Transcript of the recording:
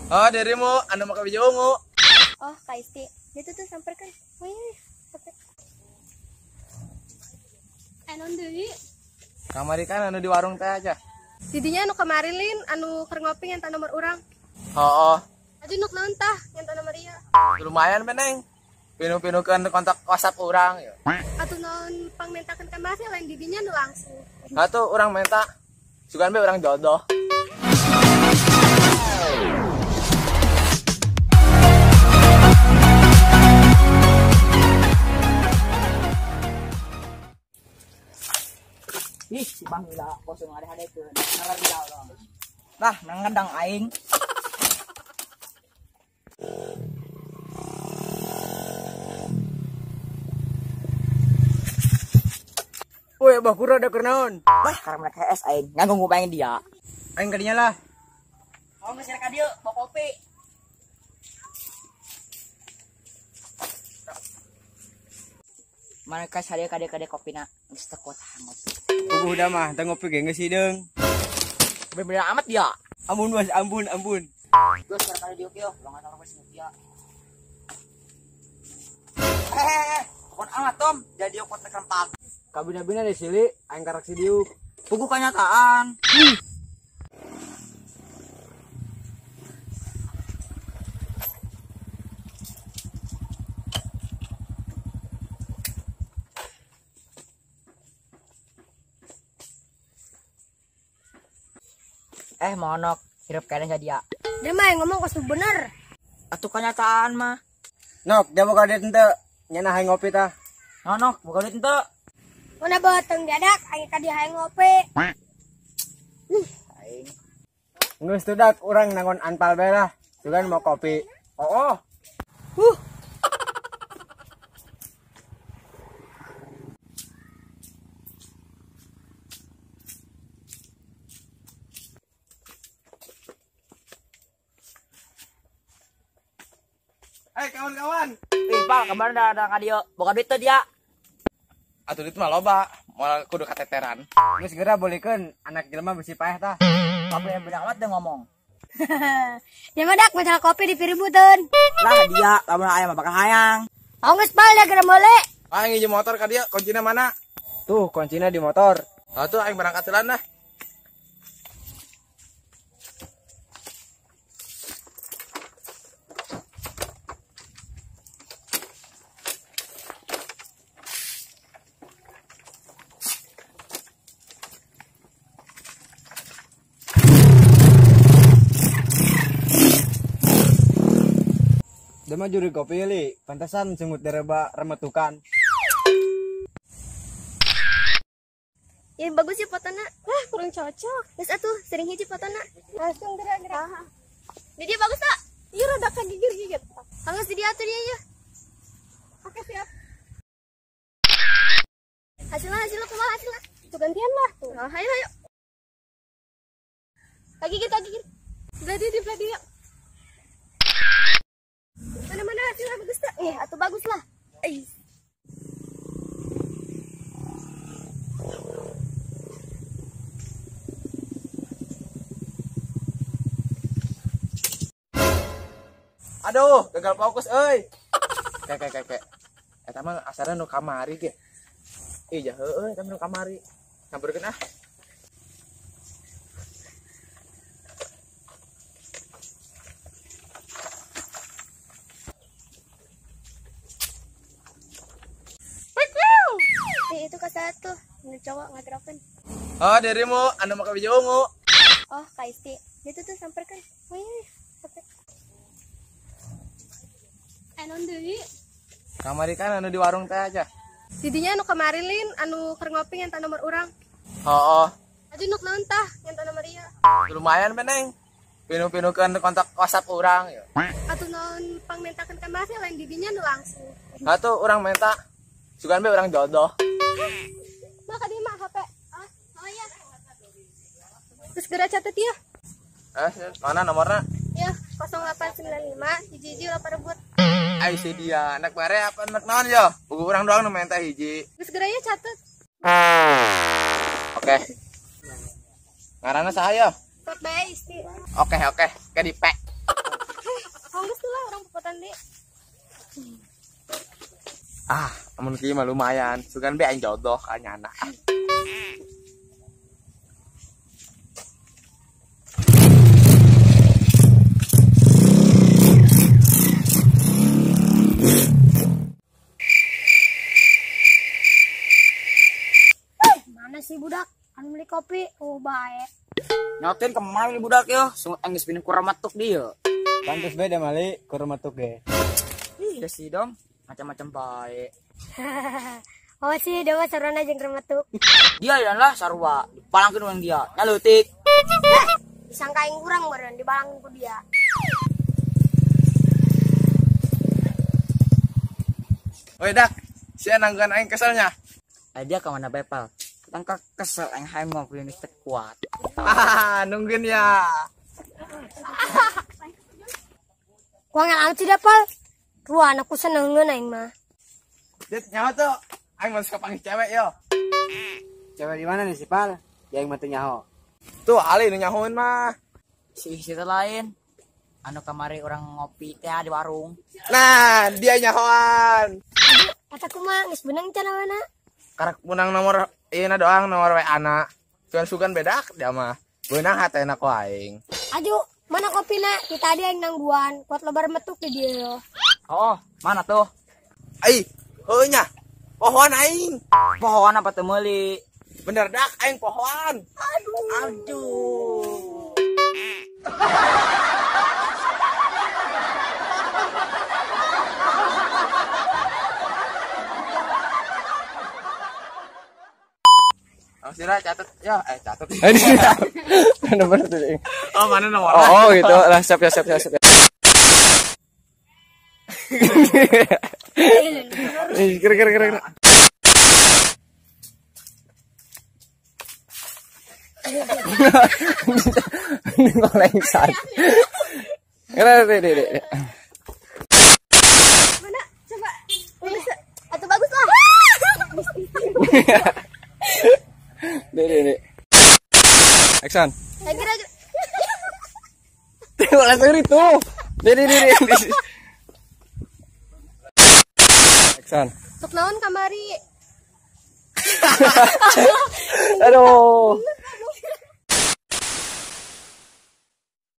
Oh, dirimu anu maka bija ungu. Oh, Kak Isti. Itu tuh samperkan. Wih, samper. Anon deui. Kamari kan anu di warung teh aja. Didinya anu kemarin lin anu keur ngopi ngan nomor urang. Oh. Aduh nuk naon tah ngan nomor ieu. Lumayan beneng. Pinu-pinukeun kontak WhatsApp urang ya. Atuh naon pangmentakeun ka Mas lain didinya nu langsung. Atuh urang menta. Sugan be urang jodoh. Ih, si Bang Ila kosong ada-ada itu. Naragila dong. Nah, nangadang aing. Woi, bakura ada kernaon. Wah, karena mereka es aing. Nganggo ngubayangin dia. Aing kadinya lah. Oh, ngasih ka dia, bawa kopi. Mana kasih kade kopi na. Geus teu kuat hangat. Puguh udah mah, teu ngopi ge geus hideung. Bener-bener amat dia. Ampun, Mas, ampun. Terus karena dia oke, lo enggak tahu masih dia. Kon amat Tom, jadi okot tekan pak. Kabina-bina deh sili, aing karak si diuk. Pugu kenyataan. Monok, hirup kayaknya jadi ya. Dia mah yang ngomong kosong bener. Atuh kenyataan mah. Nok, dia buka dia teu. Nyana hayang ngopi tah. Nonok, bukan duit ente. Mana batang dadak aing ka dia hayang ngopi. Aing. Geus teu dak urang nangon anpal bae lah. Sugan mau kopi. Oh. Kawan-kawan. Pak, kemarin ada ngadio. Bukan duit tuh dia. Atuh itu mah loba, moal kudu kateteran. Geus segera bolehkeun anak jelema besi paeh tah. Tapi yang benar amat dia ngomong. Dia mah dak masalah kopi di piributeun. Lah dia, lamun ayam bakal hayang. Oh geus pal dia geura meule. Aing hiji motor ka dieu, kuncina mana? Tuh, kuncina di motor. Atuh aing berangkat heula dah. Dema juri kopi li, pantasan semut dereba remetukan. Ini bagus ya fotona. Wah, kurang cocok. Geus atuh sering hiji fotona. Langsung gerak-gerak. Jadi bagus tak? Iya rada kagigir-gigir. Hanggeus di dia tuh dia ya. Oke, siap. Hasilnya kumaha hasilnya? Tuh gantian lah. Tuh, ayo. Kagigir. Belah dia. Mana hasilnya bagus tak? Atuh bagus lah. Aduh, gagal fokus euy. Kek. Eta mah asarna nu kamari ge. Jah heueuh eta nu kamari. Sampeurkeun ah. Itu ke satu, ini cowok ngagerokeun. Oh, dirimu anu maka bija ungu. Oh, Kak Isti. Itu tuh samperkan. Wih, samper. Anon deui. Kamari kan anu di warung teh aja. Didinya anu kemarin lin anu keur ngopi ngan nomor urang. Oh. Aduh nuk naon tah ngan nomor ieu. Lumayan beneng. Pinu-pinukeun kontak WhatsApp urang ya. Atuh naon pangmentakeun ka Mas lain didinya nu langsung. Atuh urang menta. Sugan be urang jodoh. Maka dia mah HP. Oh iya. Terus geura catet ya. Mana nomornya? Ya, 0895 hiji-hiji 8 rebut. Ai si dia anak bare apa anak naon yo? Buku urang doang nu menta hiji. Terus geura ya catet. Oke. Ngaranna saha yo? Tot bae Isti. Oke, ke dipek. dong popotan deh. Ah, amun kieu mah lumayan. Sugan be aing jodoh ka nyana. Mana sih budak? Kan beli kopi. Oh, baik. Nyotin kemana nih budak yo? Sungut anggis pinin kurang matuk dia. Pantes beda mali kurang matuk ge. Iya sih dong, macam-macam baik. Oh sih, dewa saruan aja ngeremetuk. Dia lah sarua, dipalangkeun orang dia. Nyaleutik. Disangkain kurang beren, dibalangin ku dia. Woi dak, sia nanggan aing keselnya. Dia kemana bepal? Tangka kesel yang hai mau klinis kuat. Ah, nungguin ya. Kuang alat sih dapal. Ruan aku senengeun aing mah. Dit nyaho tuh. Aing masuk kepanggil cewek yo. Cewek di mana nih si Pal? Yang mati nyaho. Tuh ali nu nyahoin mah. Si lain. Anu kamari orang ngopi teh di warung. Nah, dia nyahoan. Kataku mah geus beunang can awana. Karak punang nomor ieu doang nomor WA na. Sugan bedak dia mah. Beunang hatena ku aing. Aju, mana kopina? Kita dia yang nangguan. Kuat lebar metuk di dia. Oh, mana tuh? Ai, heuh nya. Pohon aing. Pohon apa teu meuli? Bener dak aing pohon. Aduh. Oh, sira catat ya, catat. Nomor tuh. Oh, mana nomor? Oh, gitu. Lah siap. Kira. Ini ngoleng san. Kira. Mana? Coba. Atau bagus lah. Dek. Action. Kira. Tengok langsung itu. Dek. Action. Untuk naon kamari. Aduh.